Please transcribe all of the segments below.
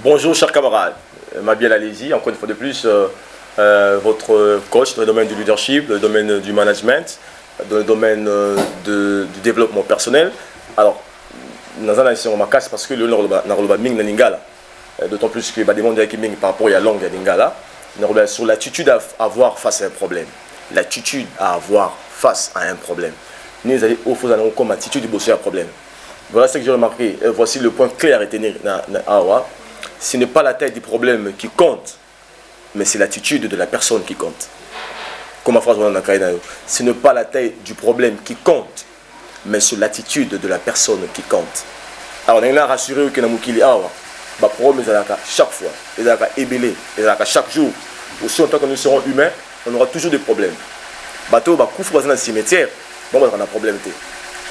Bonjour chers camarades, Mabiel Alési, encore une fois de plus, votre coach dans le domaine du leadership, dans le domaine du management, dans le domaine du développement personnel. Alors, dans un instant, on m'a cassé parce que le Naroloba Ming Ningala, d'autant plus que des mondes qui Ming par rapport à la langue Ningala, sur l'attitude à avoir face à un problème. L'attitude à avoir face à un problème. Nous allons offrir comme attitude de bosser un problème. Voilà ce que j'ai remarqué. Voici le point clair à retenir. Ce n'est pas la taille du problème qui compte, mais c'est l'attitude de la personne qui compte. Comme ma phrase, ce n'est pas la taille du problème qui compte, mais c'est l'attitude de la personne qui compte. Alors, on est là rassuré que nous le problème est chaque fois, il est ébélé, il est chaque jour. Aussi, en tant que nous serons humains, on aura toujours des problèmes. Bateau, dans un cimetière, on a un problème.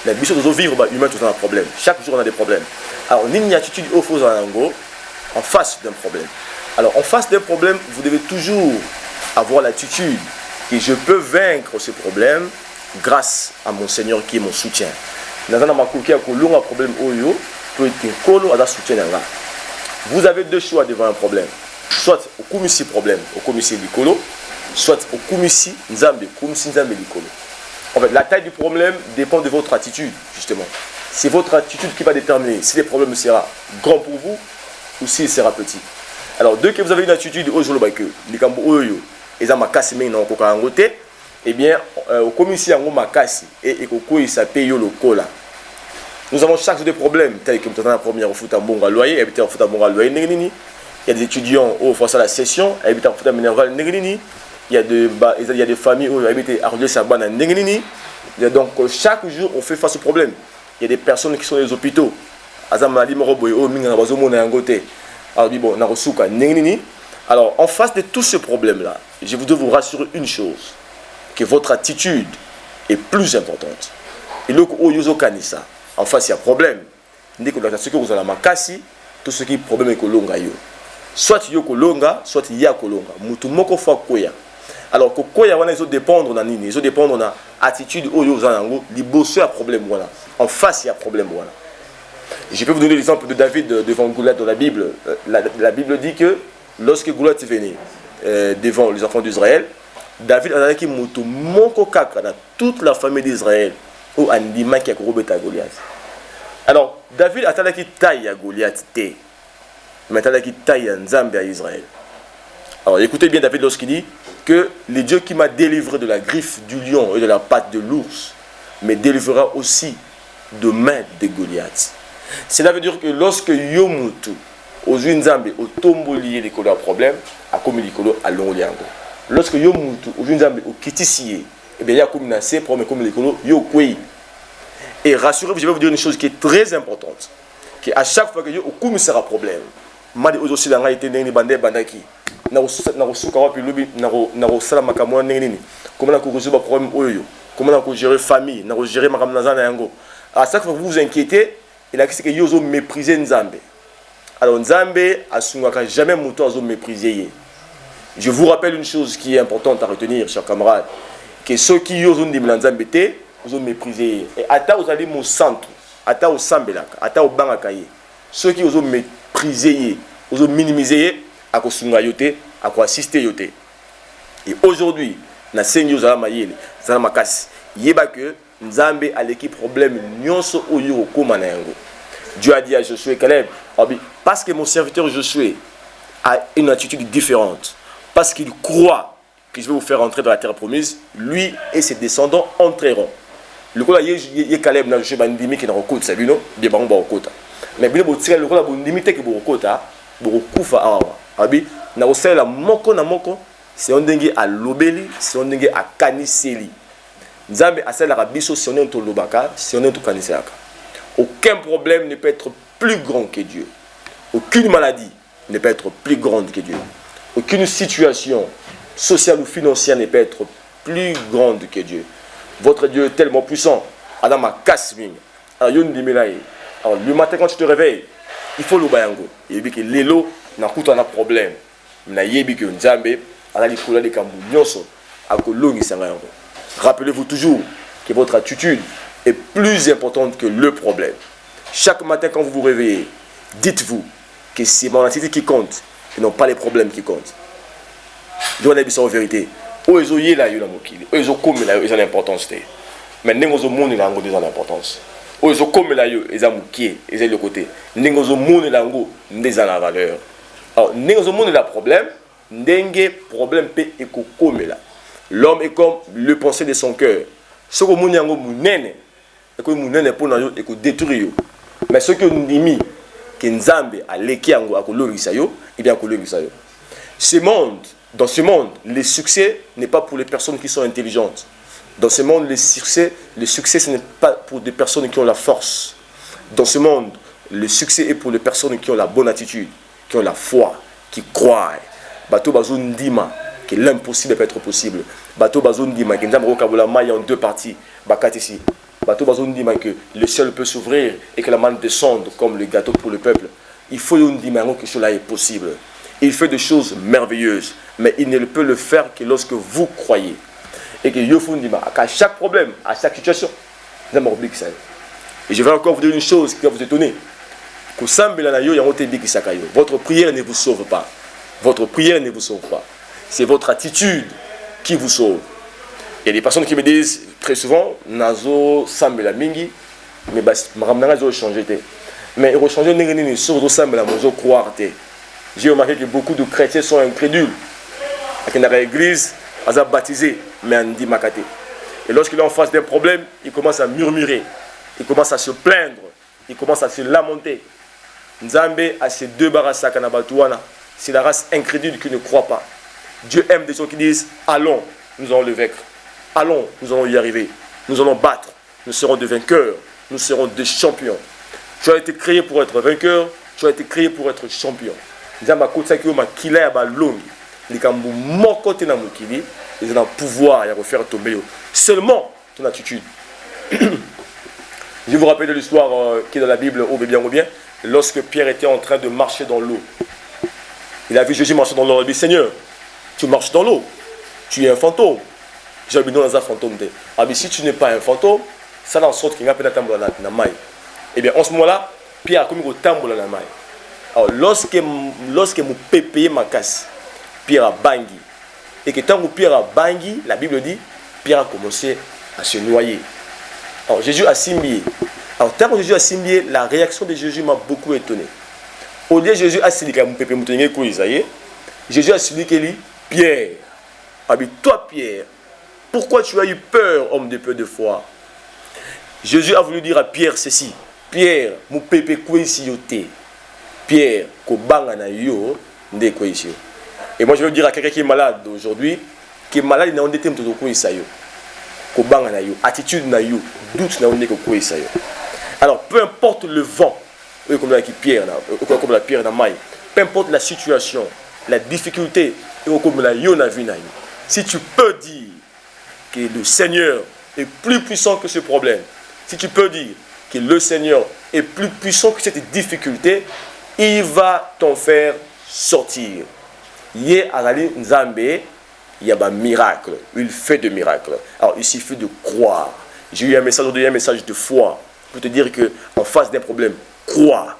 Mais bien sûr, nous vivre humain, tout un problème. Chaque jour, on a des problèmes. Alors, une attitude au faux en face d'un problème. Alors, en face d'un problème, vous devez toujours avoir l'attitude que je peux vaincre ce problème grâce à mon Seigneur qui est mon soutien. Dans un problème, vous avez deux choix devant un problème. Soit au commissi problème, au commissi likolo, soit au commissi nzambe, commissi nzambe likolo. En fait, la taille du problème dépend de votre attitude, justement. C'est votre attitude qui va déterminer si le problème sera grand pour vous ou s'il sera petit. Alors, dès que vous avez une attitude aujourd'hui que les cambo oyo et ça m'a cassé mais non koka ngote, eh bien au commissaire ngo makasi et koko il s'appelle yo lokola. Nous avons chaque jour des problèmes tels que peut-être la première au foot à bonga loyer, et peut-être au foot à bonga loyer ningini. Il y a des étudiants au face à la session, et peut-être au foot à minerval ningini. Il y a des familles où habitent à Ardier Sabana ningini. Donc chaque jour on fait face au problème. Il y a des personnes qui sont dans les hôpitaux. Alors, en face de tout ce problème-là, je voudrais vous rassurer une chose, que votre attitude est plus importante. Et le Kanisa, en face, il y a problème. Ce que vous avez makasi, tout ce qui est problème est kolonga yo. Soit yo kolonga, soit ya kolonga. Mutu moko fa koya. Alors, koya wana ils dépendre na nini, ils dépendre na attitude oyo zanango, li bosser à problème wana. En face, il y a problème wana. Je peux vous donner l'exemple de David devant Goliath dans la Bible. La Bible dit que lorsque Goliath venait devant les enfants d'Israël, David a dit que moko kaka dans toute la famille d'Israël au andima qui a corrobé à Goliath. Alors David a dit qu'il taille à Goliath té, mais il a dit qu'il taille à Nzambe à Israël. Alors écoutez bien David lorsqu'il dit que le Dieu qui m'a délivré de la griffe du lion et de la patte de l'ours me délivrera aussi de main de Goliath. Cela veut dire que lorsque Yomutu, aux Nzambe, au tombo lié les problème, à comme les colos à l'ongliango. Lorsque Yomutu, aux Nzambe, au Kitisié, eh bien il y a comme une assez problème comme les colos, Yokwei. Et rassurez-vous, je vais vous dire une chose qui est très importante. Que à chaque fois que Yo, au coup, sera problème. Madi aussi dans la été n'engni bandé bandaki. Na suka wapi lubi na sala makamwa n'engni. Comment on a résoudre problème oyo. Comment on a gérer famille, na gérer makamnazana yango. À chaque fois que vous vous inquiétez, il a dit que Yozo méprisé Nzambe. Alors Nzambe a souhaité jamais Mouto a méprisé. Je vous rappelle une chose qui est importante à retenir, chers camarades, que ceux qui Yozo Nzambe te, vous ont méprisé. Et ata vous allez mon centre, ata au Sambelaka, ata au Bangakaye. Ceux qui ont méprisé, vous ont minimisé, à quoi sunga yote, à quoi assister yote. Et aujourd'hui, na senyo zala mayele, zala makasi, yeba que Nzambe a l'équipe problème nyonso oyo koma na yango. Dieu a dit à Josué Caleb, parce que mon serviteur Josué a une attitude différente, parce qu'il croit que je vais vous faire entrer dans la terre promise, lui et ses descendants entreront. Le coup là, il y a Caleb na Josué bandimi qui na rekota sabino, bien bango ba rekota. Mais bien bo tira le coup là bo limité que bo rekota, bo kufa awa. Abi na osela moko na moko, c'est on dengue à lobeli, c'est on dengue à kaniseli. Nzambe asalaka biso si on est au lobaka, si on est au kanisaka. Aucun problème ne peut être plus grand que Dieu. Aucune maladie ne peut être plus grande que Dieu. Aucune situation sociale ou financière ne peut être plus grande que Dieu. Votre Dieu est tellement puissant. Adam a casse-mine. Alors, le matin quand tu te réveilles, il faut le bayango. Il dit que l'élo n'a pas de problème. Na yebi que Nzambe a la couleur de kambu nyoso a kolongi sangayango. Rappelez-vous toujours que votre attitude est plus importante que le problème. Chaque matin quand vous vous réveillez, dites-vous que c'est mon attitude qui compte, et non pas les problèmes qui comptent. Je dois dire en vérité. Ils ont eu la mokili, ils ont comme la ils ont l'importance. Mais nous avons monde la ngo des l'importance. Ils ont comme la ils ont moki, ils ont le côté. Nous avons monde la ngo des la valeur. Alors nous avons monde la problème, n'engue problème pe eko comme là. L'homme est comme le pensée de son cœur. Ce que monde yango munene, et que munene pour nous eko détruire. Mais ce que nous dit que Nzambe a leki yango a kolorisa yo, et bien kolorisa yo. Dans ce monde, le succès n'est pas pour les personnes qui sont intelligentes. Dans ce monde, le succès ce n'est pas pour des personnes qui ont la force. Dans ce monde, le succès est pour les personnes qui ont la bonne attitude, qui ont la foi, qui croient. Bato bazoun dima que l'impossible peut être possible. Bato bazoun dima que Nzambe rokabola maille en deux parties. Bakat ici. Bato bazoun dima que le ciel peut s'ouvrir et que la manne descende comme le gâteau pour le peuple. Il faut yon dima que cela est possible. Il fait des choses merveilleuses, mais il ne peut le faire que lorsque vous croyez. Et que Yofundima, à chaque problème, à chaque situation, et je vais encore vous dire une chose qui va vous étonner. Votre prière ne vous sauve pas. Votre prière ne vous sauve pas. C'est votre attitude qui vous sauve. Il y a des personnes qui me disent très souvent, Nazo Sambela Mingi, mais Maramnanga changé. Mais il a changé Nengeni sur Sambela Mozo croire. J'ai remarqué que beaucoup de chrétiens sont incrédules. Dans l'église, ils sont baptisés, mais on dit makaté. Et lorsqu'il est en face d'un problème, il commence à murmurer, il commence à se plaindre, il commence à se lamenter. Nzambe a ces deux barasaka na batuana. C'est la race incrédule qui ne croit pas. Dieu aime des gens qui disent allons, nous allons le vaincre. Allons, nous allons y arriver. Nous allons battre. Nous serons des vainqueurs. Nous serons des champions. Tu as été créé pour être vainqueur. Tu as été créé pour être champion. Nzamba kotsaki yo makila ya balongi likambu moko te na mokili ils ont le pouvoir de faire tomber seulement ton attitude. Je vous rappelle de l'histoire qui est dans la Bible ou bien lorsque Pierre était en train de marcher dans l'eau. Il a vu Jésus marcher dans l'eau. Il a dit Seigneur, tu marches dans l'eau, tu es un fantôme. J'ai dit non, c'est un fantôme. Mais si tu n'es pas un fantôme, ça en sorte qu'il n'y a pas de tambour dans la maille. Et bien en ce moment-là, Pierre a commis au tambour dans la maille. Alors, lorsque mon pépé ma casse, Pierre a bangui. Et que tant que Pierre a bangui, la Bible dit, Pierre a commencé à se noyer. Alors, Jésus a simbié. Alors, tant que Jésus a simbié, la réaction de Jésus m'a beaucoup étonné. Au lieu de Jésus a simbié, Jésus a simbié Pierre. Ah, mais toi, Pierre, pourquoi tu as eu peur, homme de peu de foi? Jésus a voulu dire à Pierre ceci. Pierre, mon pépé quoi ici yoté. Pierre, et moi je veux dire à quelqu'un qui est malade aujourd'hui, qui est malade, il n'a pas de temps pour attitude, doute, alors peu importe le vent, comme la pierre, comme la pierre dans maille, peu importe la situation, la difficulté, comme la si tu peux dire que le Seigneur est plus puissant que ce problème, si tu peux dire que le Seigneur est plus puissant que cette difficulté, il va t'en faire sortir. Yé Arali Nzambe, il y a un miracle. Il fait des miracles. Alors il suffit de croire. J'ai eu un message aujourd'hui, un message de foi. Pour te dire qu'en face d'un problème, crois.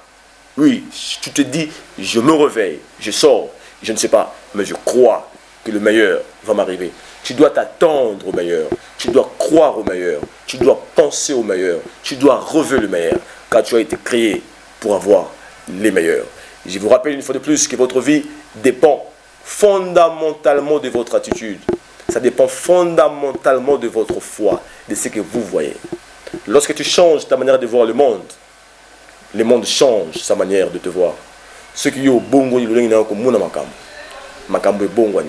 Oui, tu te dis, je me réveille, je sors, je ne sais pas, mais je crois que le meilleur va m'arriver. Tu dois t'attendre au meilleur. Tu dois croire au meilleur. Tu dois penser au meilleur. Tu dois relever le meilleur. Car tu as été créé pour avoir les meilleurs. Je vous rappelle une fois de plus que votre vie dépend fondamentalement de votre attitude. Ça dépend fondamentalement de votre foi, de ce que vous voyez. Lorsque tu changes ta manière de voir le monde change sa manière de te voir. Ce qui est au bongo, il y a un peu makambo bongo.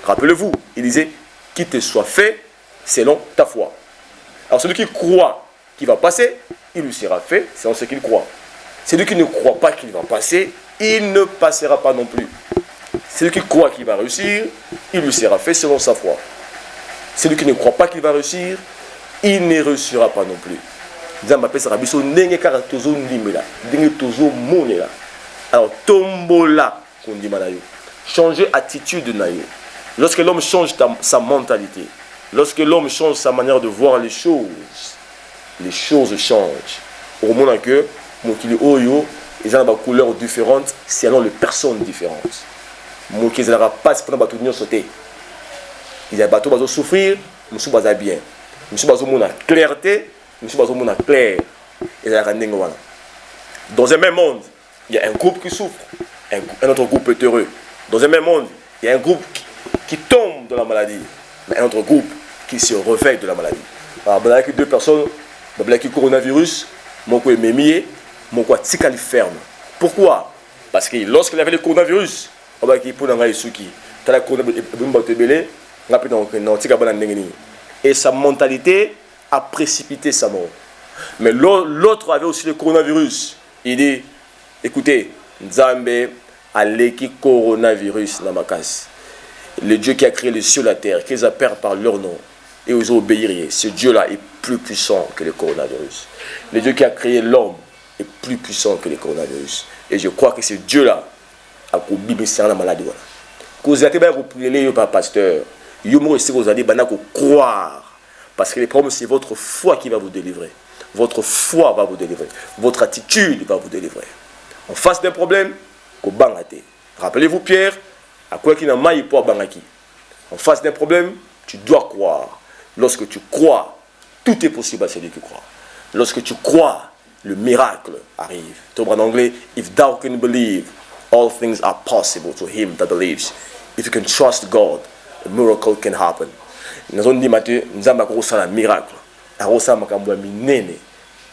Rappelez-vous, il disait qu'il te soit fait selon ta foi. Alors celui qui croit qu'il va passer, il lui sera fait selon ce qu'il croit. Celui qui ne croit pas qu'il va passer, il ne passera pas non plus. Celui qui croit qu'il va réussir, il lui sera fait selon sa foi. Celui qui ne croit pas qu'il va réussir, il ne réussira pas non plus. Alors, tombola, changer attitude. Lorsque l'homme change sa mentalité, lorsque l'homme change sa manière de voir les choses changent. au monde que mokili oyo ils ont des couleurs différentes selon les personnes différentes. Mokili n'aura pas pendant bateau d'union sauter. Il y a bateau bateau souffrir, monsieur baza bien. Monsieur bazo mona clarté, monsieur bazo mona clair. Et ça voilà. Dans un même monde, il y a un groupe qui souffre, un autre groupe est heureux. Dans un même monde, il y a un groupe qui tombe dans la maladie, mais un autre groupe qui se réveille de la maladie. Alors, il y a deux personnes, il y a le coronavirus, mon quoi est mémié, mon quoi tikali ferme. Pourquoi? Parce que lorsqu'il y avait le coronavirus, on va qu'il pour dans les souki, t'as la coronavirus, et sa mentalité a précipité sa mort. Mais l'autre avait aussi le coronavirus. Il dit, écoutez, Nzambe a l'équipe coronavirus dans ma casse. Le Dieu qui a créé les cieux et la terre, qui les a perdus par leur nom, et ils ont obéi. Ce Dieu-là est plus puissant que le coronavirus. Le Dieu qui a créé l'homme est plus puissant que le coronavirus. Et je crois que ce Dieu-là a coupé la maladie. Quand vous avez prié par pasteur, vous allez croire. Parce que le problème, c'est votre foi qui va vous délivrer. Votre foi va vous délivrer. Votre attitude va vous délivrer. En face d'un problème, rappelez-vous Pierre, à quoi qu'il n'a pas pour bangaki. En face d'un problème, tu dois croire. Lorsque tu crois, tout est possible à celui qui croit. Lorsque tu crois, le miracle arrive. En anglais, if thou can believe, all things are possible to him that believes. If you can trust God, a miracle can happen. Nous avons dit Matthieu, nous avons un miracle. Nous avons un minene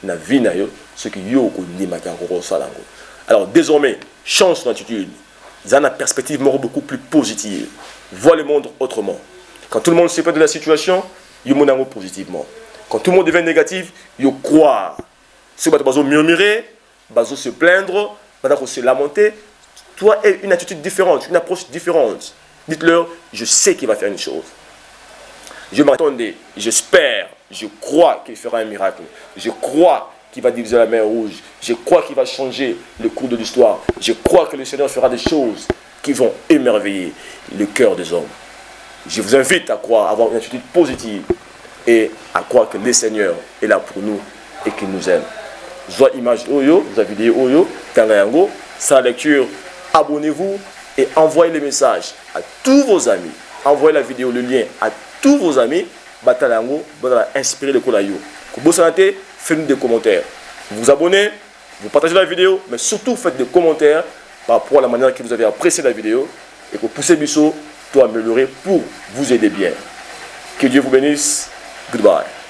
na vie na yo, ce qui yo dit alors désormais, change ton attitude. Ils ont une perspective beaucoup plus positive. Vois le monde autrement. Quand tout le monde se plaint de la situation, il y a positivement. Quand tout le monde devient négatif, il y a croire. Si vous avez murmurer, se plaindre, se lamenter, toi, une attitude différente, une approche différente. Dites-leur, je sais qu'il va faire une chose. Je m'attendais, j'espère, je crois qu'il fera un miracle. Je crois qu'il va diviser la mer Rouge. Je crois qu'il va changer le cours de l'histoire. Je crois que le Seigneur fera des choses qui vont émerveiller le cœur des hommes. Je vous invite à croire, à avoir une attitude positive et à croire que le Seigneur est là pour nous et qu'il nous aime. Soit image Oyo, vous avez vidéo Oyo, Kangayango, sa lecture, abonnez-vous et envoyez le message à tous vos amis. Envoyez la vidéo, le lien à tous vos amis. Batalango, inspirez le Kolayo. Pour vous santé, faites-nous des commentaires. Vous vous abonnez, vous partagez la vidéo, mais surtout faites des commentaires par rapport à la manière que vous avez apprécié la vidéo et que poussez Bissot doit améliorer pour vous aider bien. Que Dieu vous bénisse. Goodbye.